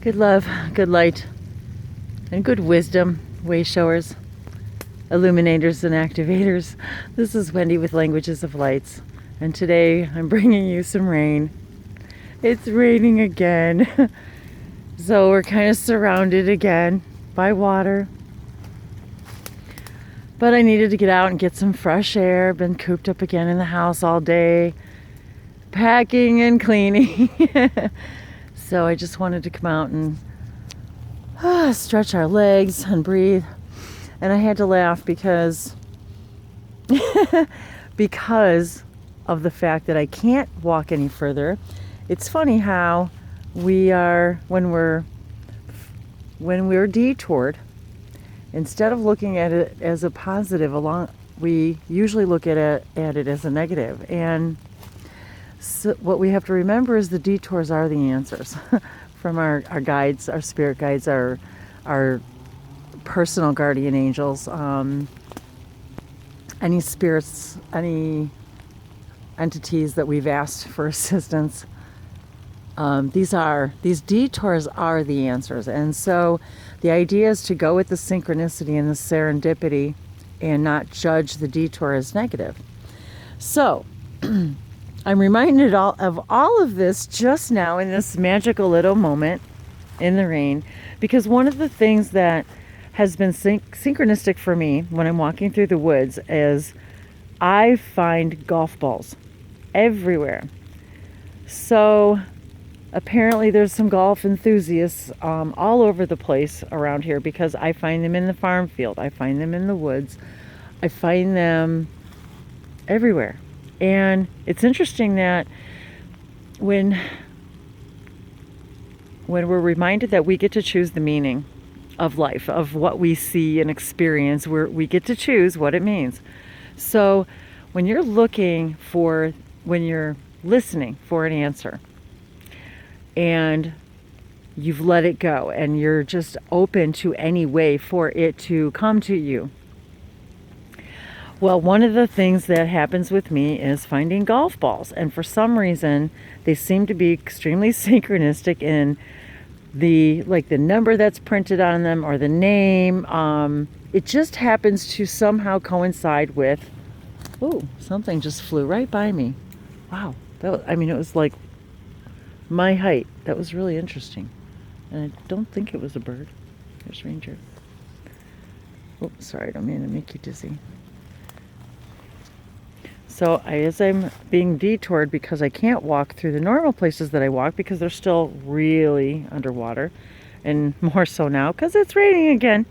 Good love, good light, and good wisdom, way showers, illuminators, and activators. This is Wendy with Languages of Lights, and today I'm bringing you some rain. It's raining again. So we're kind of surrounded again by water. But I needed to get out and get some fresh air. Been cooped up again in the house all day, packing and cleaning. So I just wanted to come out and stretch our legs and breathe. And I had to laugh because of the fact that I can't walk any further. It's funny how we are when we're detoured, instead of looking at it as a positive, we usually look at it as a negative. And so what we have to remember is the detours are the answers from our guides, our spirit guides, our personal guardian angels, any spirits, any entities that we've asked for assistance. These detours are the answers. And so the idea is to go with the synchronicity and the serendipity and not judge the detour as negative. So I'm reminded of all of this just now in this magical little moment in the rain, because one of the things that has been synchronistic for me when I'm walking through the woods is I find golf balls everywhere. So apparently there's some golf enthusiasts all over the place around here, because I find them in the farm field, I find them in the woods, I find them everywhere. And it's interesting that when we're reminded that we get to choose the meaning of life, of what we see and experience, we get to choose what it means. So when you're listening for an answer, and you've let it go, and you're just open to any way for it to come to you. Well, one of the things that happens with me is finding golf balls, and for some reason they seem to be extremely synchronistic in the number that's printed on them or the name. It just happens to somehow coincide with, something just flew right by me. Wow, it was like my height. That was really interesting. And I don't think it was a bird. There's Ranger. Oh, sorry, I don't mean to make you dizzy. So as I'm being detoured, because I can't walk through the normal places that I walk because they're still really underwater, and more so now because it's raining again.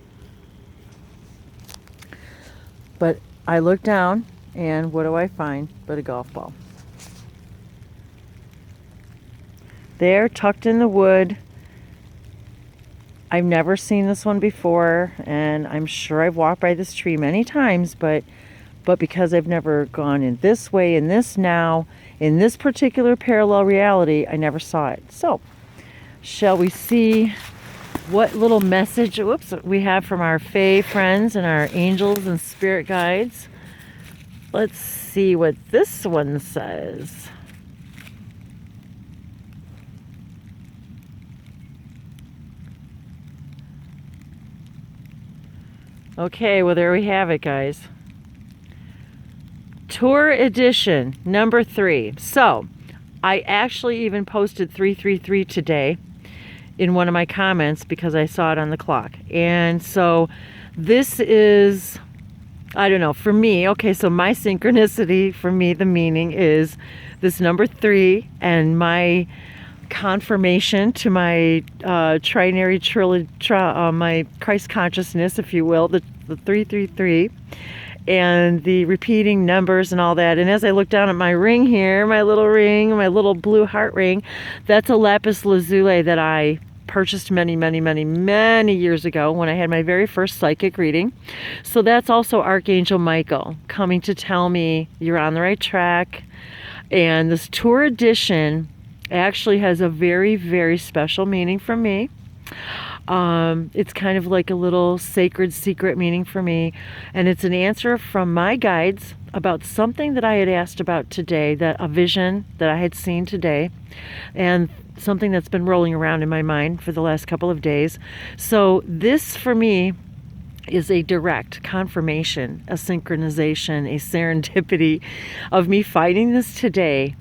But I look down, and what do I find but a golf ball? There, tucked in the wood. I've never seen this one before, and I'm sure I've walked by this tree many times, but because I've never gone in this way, in this now, in this particular parallel reality, I never saw it. So, shall we see what little message we have from our Fae friends and our angels and spirit guides? Let's see what this one says. Okay, well, there we have it, guys. Tour edition number 3. So I actually even posted 333 today in one of my comments because I saw it on the clock. And so this is, I don't know, for me, okay, so my synchronicity, for me, the meaning is this number 3, and my confirmation to my trinary trilogy, my Christ consciousness, if you will, the 333, and the repeating numbers and all that. And as I look down at my ring here, my little blue heart ring, that's a lapis lazuli that I purchased many years ago when I had my very first psychic reading. So that's also Archangel Michael coming to tell me you're on the right track. And this tour edition actually has a very, very special meaning for me. It's kind of like a little sacred secret meaning for me, and it's an answer from my guides about something that I had asked about today, that a vision that I had seen today. And something that's been rolling around in my mind for the last couple of days. So this for me is a direct confirmation, a synchronization, a serendipity of me finding this today,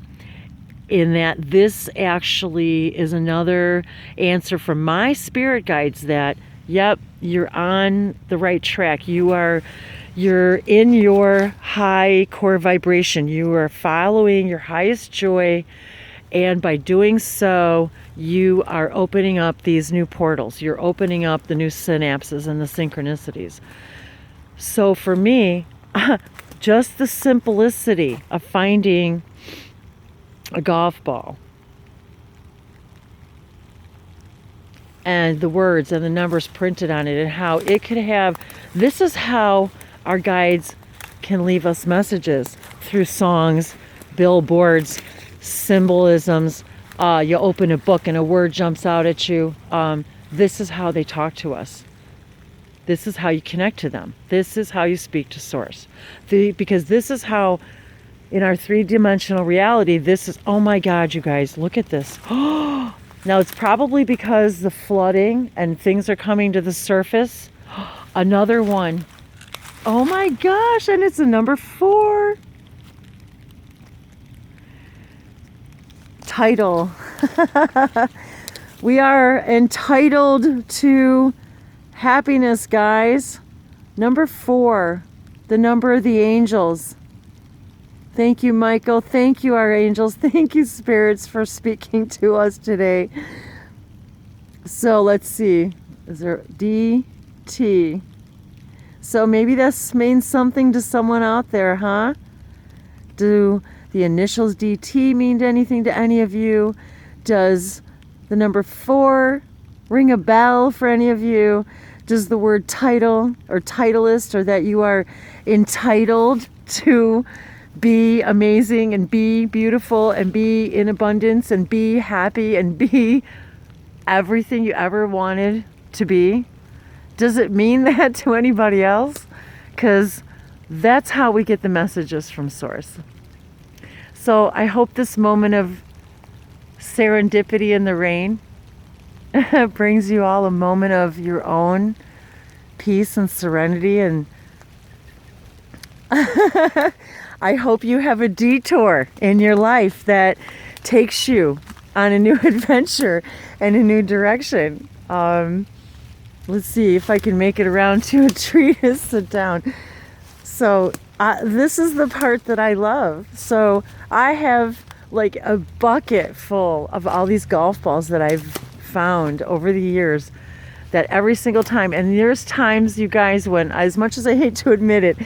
in that this actually is another answer from my spirit guides that, yep, you're on the right track. You're in your high core vibration. You are following your highest joy, and by doing so, you are opening up these new portals. You're opening up the new synapses and the synchronicities. So for me, just the simplicity of finding a golf ball and the words and the numbers printed on it, and how it could have, this is how our guides can leave us messages through songs, billboards, symbolisms. You open a book and a word jumps out at you. This is how they talk to us. This is how you connect to them. This is how you speak to Source. Because this is how, in our three-dimensional reality, this is, oh my God, you guys, look at this. Now, it's probably because the flooding and things are coming to the surface. Another one. Oh my gosh, and it's a number 4. Title. We are entitled to happiness, guys. Number 4, the number of the angels. Thank you, Michael. Thank you, our angels. Thank you, spirits, for speaking to us today. So let's see. Is there DT? So maybe this means something to someone out there, huh? Do the initials DT mean anything to any of you? Does the number 4 ring a bell for any of you? Does the word title or titleist, or that you are entitled to be amazing and be beautiful and be in abundance and be happy and be everything you ever wanted to be? Does it mean that to anybody else? Because that's how we get the messages from Source. So I hope this moment of serendipity in the rain brings you all a moment of your own peace and serenity, and I hope you have a detour in your life that takes you on a new adventure and a new direction. Let's see if I can make it around to a tree to sit down. So this is the part that I love. So I have like a bucket full of all these golf balls that I've found over the years, that every single time, and there's times, you guys, when, as much as I hate to admit it,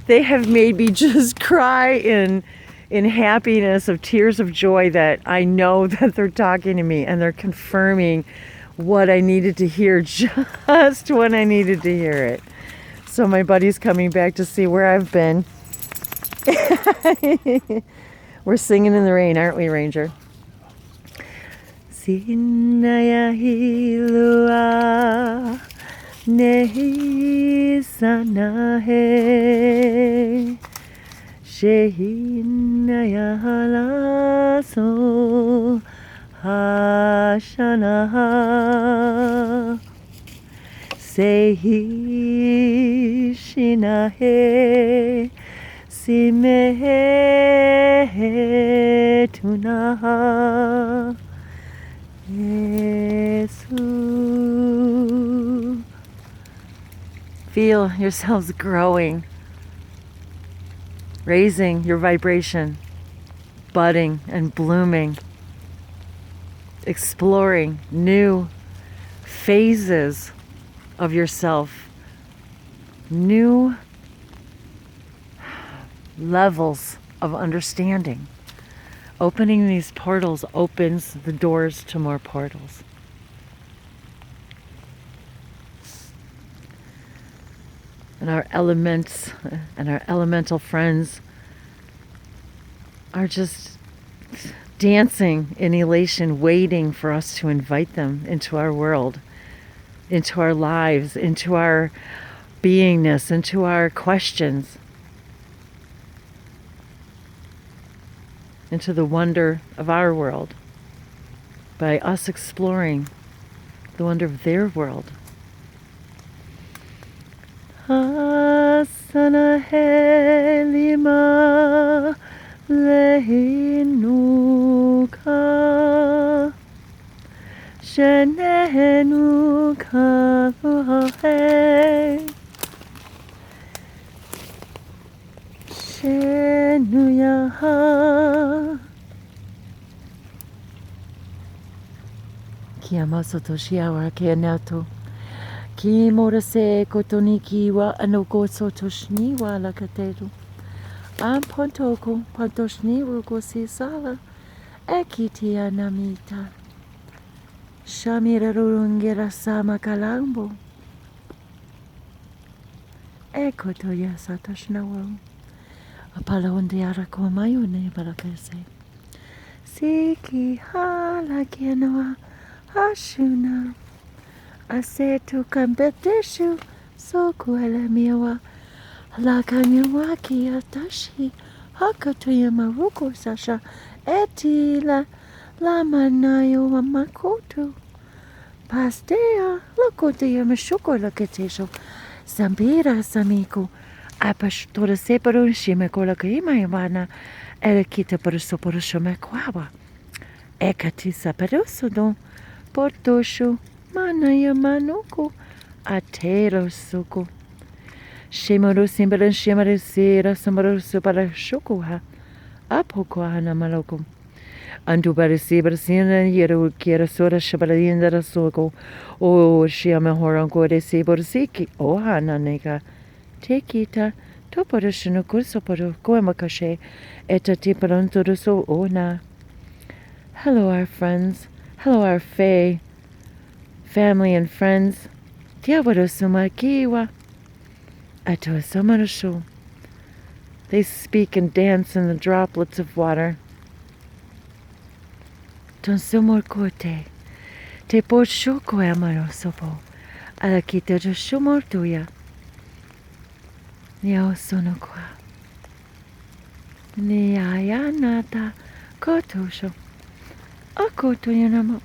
they have made me just cry in happiness, of tears of joy, that I know that they're talking to me and they're confirming what I needed to hear just when I needed to hear it. So my buddy's coming back to see where I've been. We're singing in the rain, aren't we, Ranger? Sinaya hilua nehi sanahe shehinaya halaso hashana sehi shinahe simehe tunaha Yesu. Feel yourselves growing, raising your vibration, budding and blooming, exploring new phases of yourself, new levels of understanding. Opening these portals opens the doors to more portals. And our elements and our elemental friends are just dancing in elation, waiting for us to invite them into our world, into our lives, into our beingness, into our questions, into the wonder of our world. by us exploring the wonder of their world. Asana helima lehinuka shenenuka uhahe shenuyaha Kiamasoto shiawa keanato. Ki morase kotoniki wa anoko sotoshni wa lakateru. Am pontoko pontoshni ruko si sala. Ekiti anamita. Shamira rungera sama kalambo. Ekoto ya satoshnawo. Apala ondiara ko mayune barakase. Siki hala kianoa. Ashuna asetu kambeteshu sokuela miwa lakanyawaki atashi hakatoya maruko sasha etila lamanayo wa makoto pastea lokotoya mashuko laketesho zambira samiko apashtora separon shimekola kaima ivana elekita por shumekwawa ekati saperosodo Portosho, manaya manuko, atero suko. Shimoro simbara shimara sera samaro supara shokoha. Apoko hana maloko. Andu barasibara sina yero kiera sora shabarinda soko. O shiama horanko de siborsiki. O hana nega. Tekita. Toporo shinoko soporo koemakashe. Eta tiparanto so ona. Hello, our friends. Hello, our Fae family and friends. Tiawarosumakiwa. Atosamarasho. They speak and dance in the droplets of water. Tonsumorkote. Te porshoko amarosopo. Alakita joshumortuya. Niaosonokwa. Niayanata kotosho. Akoto yanama.